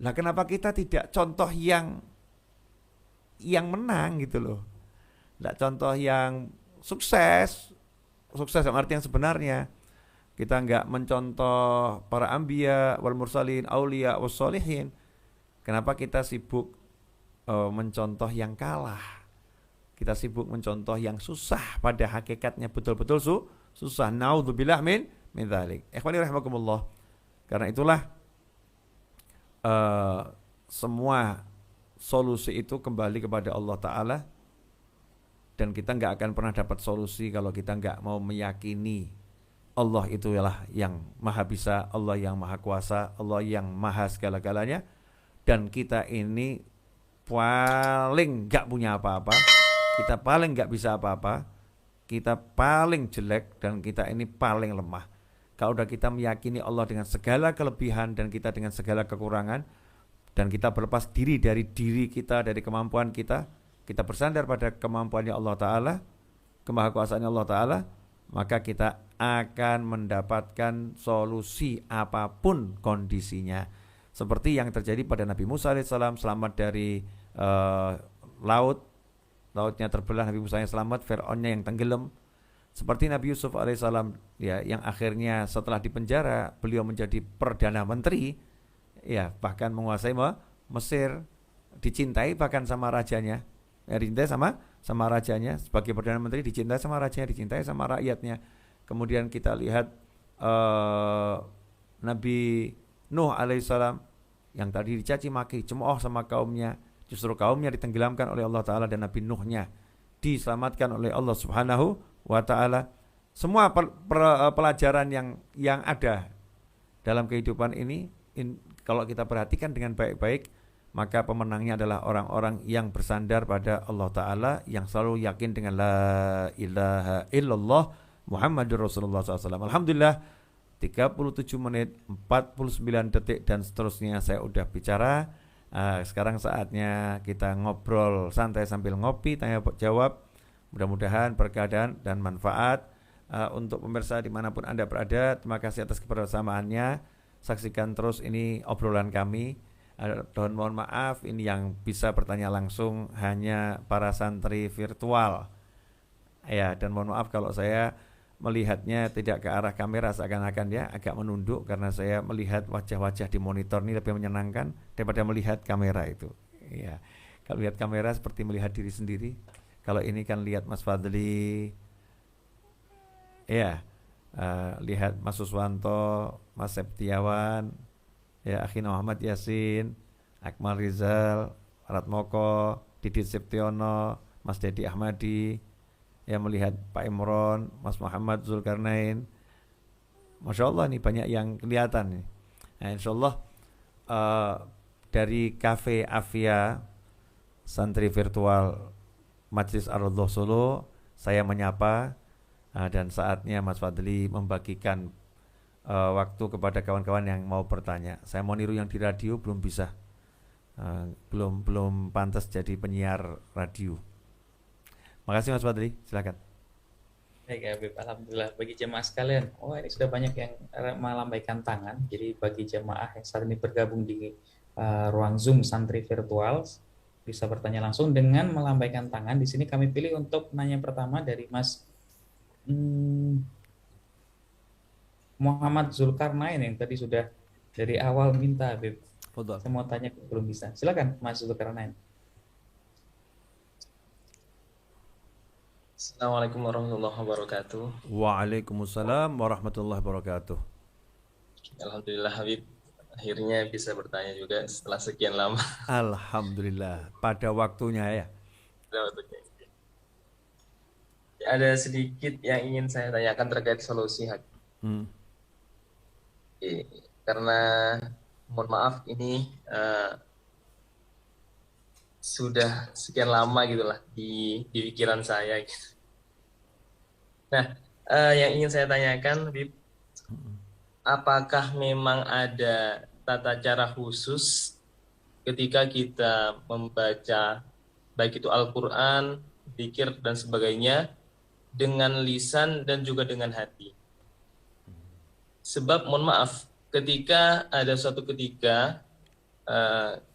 Nah, kenapa kita tidak contoh yang menang gitu loh? Tidak contoh yang sukses, sukses dalam arti yang sebenarnya. Kita nggak mencontoh para ambia, wal mursalin, aulia, was solihin. Kenapa kita sibuk mencontoh yang kalah? Kita sibuk mencontoh yang susah, pada hakikatnya betul-betul susah. Naudzubillah min dzalik. Ikhwani rahimakumullah. Karena itulah eh, semua solusi itu kembali kepada Allah Ta'ala, dan kita nggak akan pernah dapat solusi kalau kita nggak mau meyakini Allah itu ialah yang maha bisa, Allah yang maha kuasa, Allah yang maha segala-galanya, dan kita ini paling nggak punya apa-apa, kita paling nggak bisa apa-apa, kita paling jelek, dan kita ini paling lemah. Kalau udah kita meyakini Allah dengan segala kelebihan dan kita dengan segala kekurangan, dan kita berlepas diri dari diri kita, dari kemampuan kita, kita bersandar pada kemampuannya Allah Ta'ala, kemahakuasaannya Allah Ta'ala, maka kita akan mendapatkan solusi apapun kondisinya. Seperti yang terjadi pada Nabi Musa alaihissalam, selamat dari lautnya terbelah, Nabi Musa yang selamat, Fir'aunnya yang tenggelam. Seperti Nabi Yusuf alaihissalam, ya, yang akhirnya setelah dipenjara beliau menjadi perdana menteri, ya, bahkan menguasai Mesir, dicintai bahkan sama rajanya, ya, dicintai sama rajanya, sebagai perdana menteri dicintai sama rajanya, dicintai sama rakyatnya. Kemudian kita lihat Nabi Nuh alaihissalam yang tadi dicaci maki, cemooh sama kaumnya, justru kaumnya ditenggelamkan oleh Allah Ta'ala dan Nabi Nuhnya diselamatkan oleh Allah Subhanahu wa Ta'ala. Semua pelajaran yang ada dalam kehidupan ini, kalau kita perhatikan dengan baik-baik, maka pemenangnya adalah orang-orang yang bersandar pada Allah Ta'ala, yang selalu yakin dengan la ilaha illallah Muhammadur Rasulullah SAW. Alhamdulillah, 37 menit 49 detik dan seterusnya saya udah bicara. Sekarang saatnya kita ngobrol santai sambil ngopi, tanya jawab. Mudah-mudahan berkah dan manfaat untuk pemirsa dimanapun Anda berada. Terima kasih atas kebersamaannya. Saksikan terus ini obrolan kami. Dan mohon maaf, ini yang bisa bertanya langsung hanya para santri virtual. Ya, dan mohon maaf kalau saya melihatnya tidak ke arah kamera, seakan-akan ya agak menunduk, karena saya melihat wajah-wajah di monitor ini lebih menyenangkan daripada melihat kamera itu. Ya, kalau lihat kamera seperti melihat diri sendiri. Kalau ini kan lihat Mas Fadli, ya, lihat Mas Suswanto, Mas Septiawan, ya, Akhina Muhammad Yasin, Akmal Rizal, Ratmoko, Didit Septiono, Mas Dedi Ahmadi, ya, melihat Pak Imron, Mas Muhammad Zulkarnain. Masya Allah nih banyak yang kelihatan nih. Nah, insya Allah dari Cafe Avia, santri virtual Majelis Ar-Raudhah Solo, saya menyapa, dan saatnya Mas Fadli membagikan waktu kepada kawan-kawan yang mau bertanya. Saya mau niru yang di radio, belum bisa, belum pantas jadi penyiar radio. Makasih Mas Fadli, silakan. Baik, Habib. Alhamdulillah bagi jemaah sekalian. Oh, ini sudah banyak yang melambaikan tangan. Jadi bagi jemaah yang saat ini bergabung di ruang Zoom santri virtual, bisa bertanya langsung dengan melambaikan tangan. Di sini kami pilih untuk nanya pertama dari Mas Muhammad Zulkarnain yang tadi sudah dari awal minta, Habib. Fadol. Saya mau tanya belum bisa. Silakan Mas Zulkarnain. Assalamualaikum warahmatullahi wabarakatuh. Waalaikumsalam warahmatullahi wabarakatuh. Alhamdulillah Habib, akhirnya bisa bertanya juga setelah sekian lama. Alhamdulillah, pada waktunya ya. Ada sedikit yang ingin saya tanyakan terkait solusi Habib. Hmm. Karena mohon maaf ini sudah sekian lama gitulah di pikiran saya gitu. Nah, yang ingin saya tanyakan Habib, apakah memang ada tata cara khusus ketika kita membaca baik itu Al-Quran, zikir dan sebagainya dengan lisan dan juga dengan hati? Sebab mohon maaf, ketika ada suatu ketika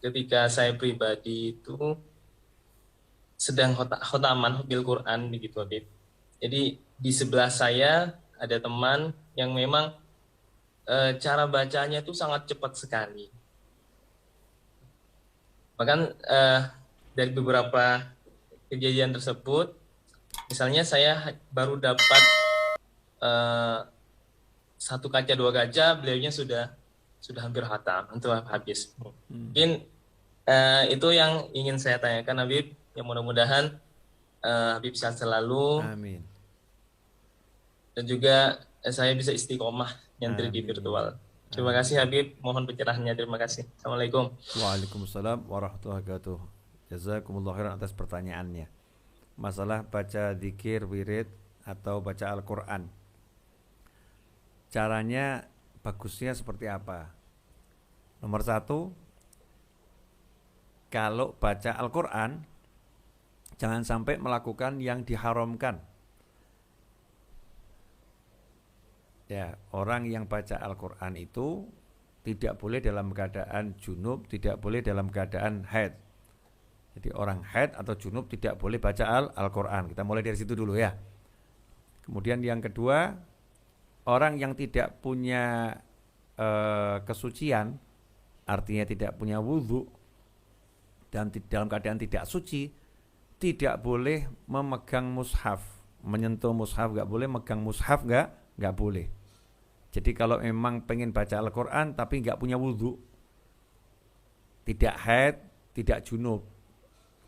ketika saya pribadi itu sedang khotaman hafil Quran begitu Habib. Jadi di sebelah saya ada teman yang memang cara bacanya itu sangat cepat sekali. Bahkan dari beberapa kejadian tersebut, misalnya saya baru dapat satu kaca dua kaca, beliaunya sudah hampir khatam, itu habis. Mungkin itu yang ingin saya tanyakan Habib, yang mudah-mudahan Habib sehat selalu. Amin. Dan juga saya bisa istiqomah nyantri di Amin. virtual. Terima kasih Habib, mohon pencerahannya. Terima kasih. Assalamualaikum. Waalaikumsalam warahmatullahi wabarakatuh. Jazakumullah khairan atas pertanyaannya. Masalah baca zikir, wirid atau baca Al-Quran, caranya bagusnya seperti apa? Nomor satu, kalau baca Al-Quran jangan sampai melakukan yang diharamkan. Ya, orang yang baca Al-Quran itu tidak boleh dalam keadaan junub, tidak boleh dalam keadaan haid. Jadi orang haid atau junub tidak boleh baca Al-Quran. Kita mulai dari situ dulu ya. Kemudian yang kedua, orang yang tidak punya kesucian, artinya tidak punya wudhu dan dalam keadaan tidak suci, tidak boleh memegang mushaf, menyentuh mushaf nggak boleh, megang mushaf nggak boleh. Jadi kalau memang pengen baca Al-Quran tapi nggak punya wudhu, tidak haid, tidak junub,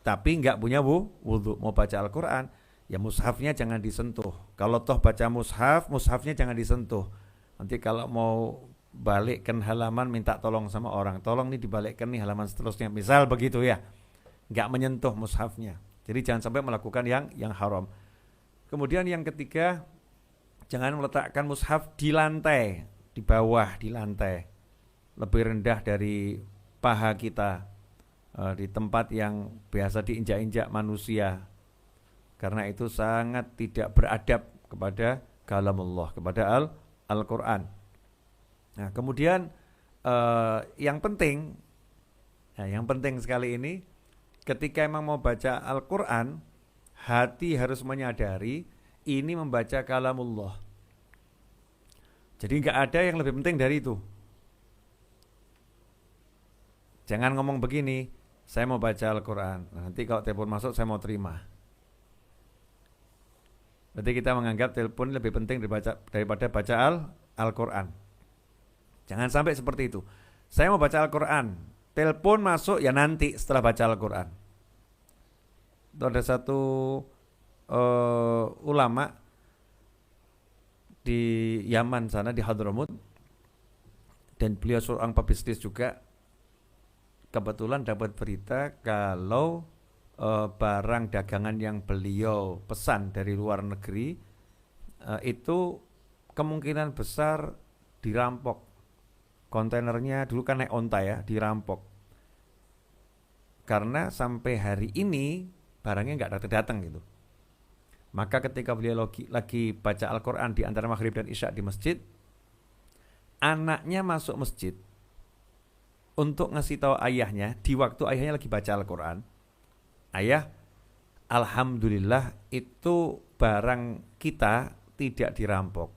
tapi nggak punya wudhu, mau baca Al-Quran, ya mushafnya jangan disentuh. Kalau toh baca mushaf, mushafnya jangan disentuh. Nanti kalau mau balikkan halaman, minta tolong sama orang, tolong nih dibalikkan nih halaman seterusnya, misal begitu ya, nggak menyentuh mushafnya. Jadi jangan sampai melakukan yang haram. Kemudian yang ketiga, jangan meletakkan mushaf di lantai, di bawah, di lantai, lebih rendah dari paha kita, di tempat yang biasa diinjak-injak manusia, karena itu sangat tidak beradab kepada kalamullah, kepada Al-Quran. Nah, kemudian yang penting sekali ini, ketika emang mau baca Al-Quran, hati harus menyadari ini membaca kalamullah. Jadi nggak ada yang lebih penting dari itu. Jangan ngomong begini, saya mau baca Al-Quran, nanti kalau telepon masuk saya mau terima. Berarti kita menganggap telepon lebih penting daripada baca Al-Quran. Jangan sampai seperti itu. Saya mau baca Al-Quran, telepon masuk ya nanti setelah baca Al-Quran. Itu ada satu ulama di Yaman sana, di Hadramut, dan beliau seorang pebisnis juga. Kebetulan dapat berita kalau barang dagangan yang beliau pesan dari luar negeri itu kemungkinan besar dirampok. Kontainernya dulu kan naik onta ya, dirampok. Karena sampai hari ini barangnya nggak datang-datang gitu. Maka ketika beliau lagi baca Al-Quran di antara maghrib dan isya di masjid, anaknya masuk masjid untuk ngasih tahu ayahnya di waktu ayahnya lagi baca Al-Quran, ayah, alhamdulillah itu barang kita tidak dirampok.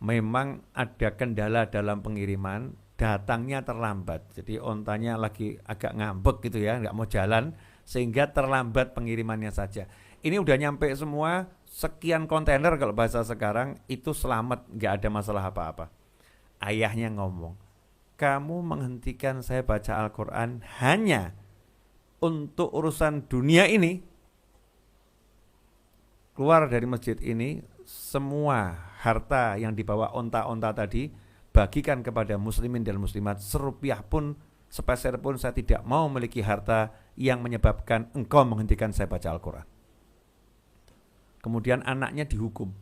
Memang ada kendala dalam pengiriman, datangnya terlambat. Jadi ontanya lagi agak ngambek gitu ya, nggak mau jalan, sehingga terlambat pengirimannya saja. Ini udah nyampe semua, sekian kontainer kalau bahasa sekarang, itu selamat, nggak ada masalah apa-apa. Ayahnya ngomong, kamu menghentikan saya baca Al-Quran hanya untuk urusan dunia ini. Keluar dari masjid ini, semua harta yang dibawa onta-onta tadi, bagikan kepada muslimin dan muslimat. Serupiah pun, sepeser pun saya tidak mau memiliki harta yang menyebabkan engkau menghentikan saya baca Al-Quran. Kemudian anaknya dihukum.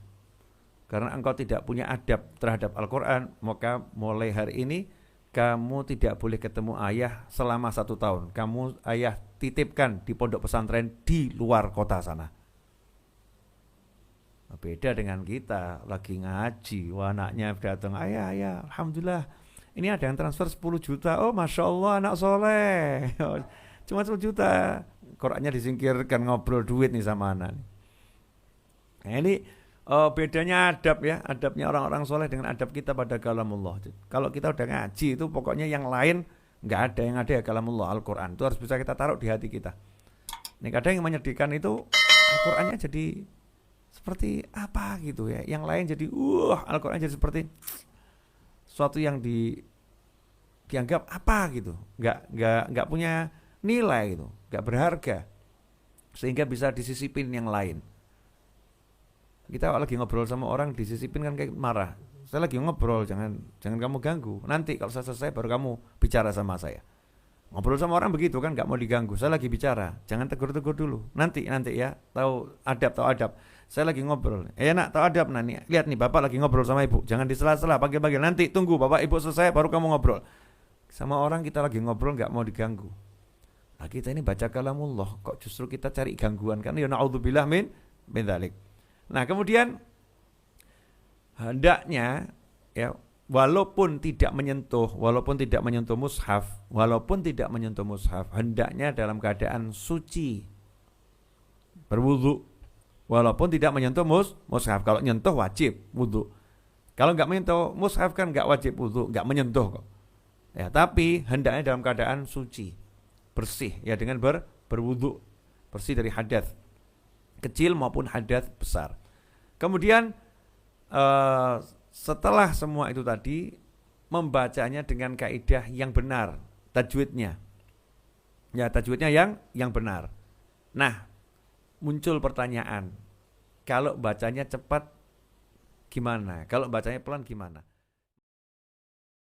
Karena engkau tidak punya adab terhadap Al-Quran, maka mulai hari ini kamu tidak boleh ketemu ayah selama 1 tahun. Kamu ayah titipkan di pondok pesantren di luar kota sana. Beda dengan kita lagi ngaji, anaknya datang, ayah, alhamdulillah Ini ada yang transfer 10 juta. Oh, Masya Allah, anak soleh. Cuma 10 juta. Qurannya disingkirkan, ngobrol duit nih sama anak. Nah, ini bedanya adab ya. Adabnya orang-orang soleh dengan adab kita pada kalamullah. Kalau kita udah ngaji itu pokoknya yang lain nggak ada, yang ada ya kalamullah, Al-Quran. Itu harus bisa kita taruh di hati kita. Ini kadang yang menyedihkan itu Al-Qurannya jadi seperti apa gitu ya. Yang lain jadi Al-Quran jadi seperti suatu yang dianggap apa gitu, nggak punya nilai gitu, nggak berharga, sehingga bisa disisipin yang lain. Kita lagi ngobrol sama orang disisipin kan kayak marah. Saya lagi ngobrol, jangan kamu ganggu. Nanti kalau saya selesai baru kamu bicara sama saya. Ngobrol sama orang begitu kan, nggak mau diganggu. Saya lagi bicara, jangan tegur-tegur dulu. Nanti ya, tahu adab. Saya lagi ngobrol. Nak, tahu adab. Nah, nih, lihat nih, bapak lagi ngobrol sama ibu. Jangan disela-sela, panggil-panggil. Nanti tunggu bapak ibu selesai, baru kamu ngobrol. Sama orang kita lagi ngobrol, nggak mau diganggu. Nah, kita ini baca kalamullah, kok justru kita cari gangguan kan? Ya na'udzubillah min dzalik. Nah, kemudian hendaknya ya, walaupun tidak menyentuh mushaf, hendaknya dalam keadaan suci, berwudu. Walaupun tidak menyentuh mushaf. Kalau nyentuh wajib wudu. Kalau nggak menyentuh mushaf kan nggak wajib wudu, nggak menyentuh kok. Ya, tapi hendaknya dalam keadaan suci, bersih ya, dengan berwudu, bersih dari hadas kecil maupun hadas besar. Kemudian setelah semua itu tadi, membacanya dengan kaidah yang benar, tajwidnya. Ya, tajwidnya yang benar. Nah, muncul pertanyaan, kalau bacanya cepat gimana? Kalau bacanya pelan gimana?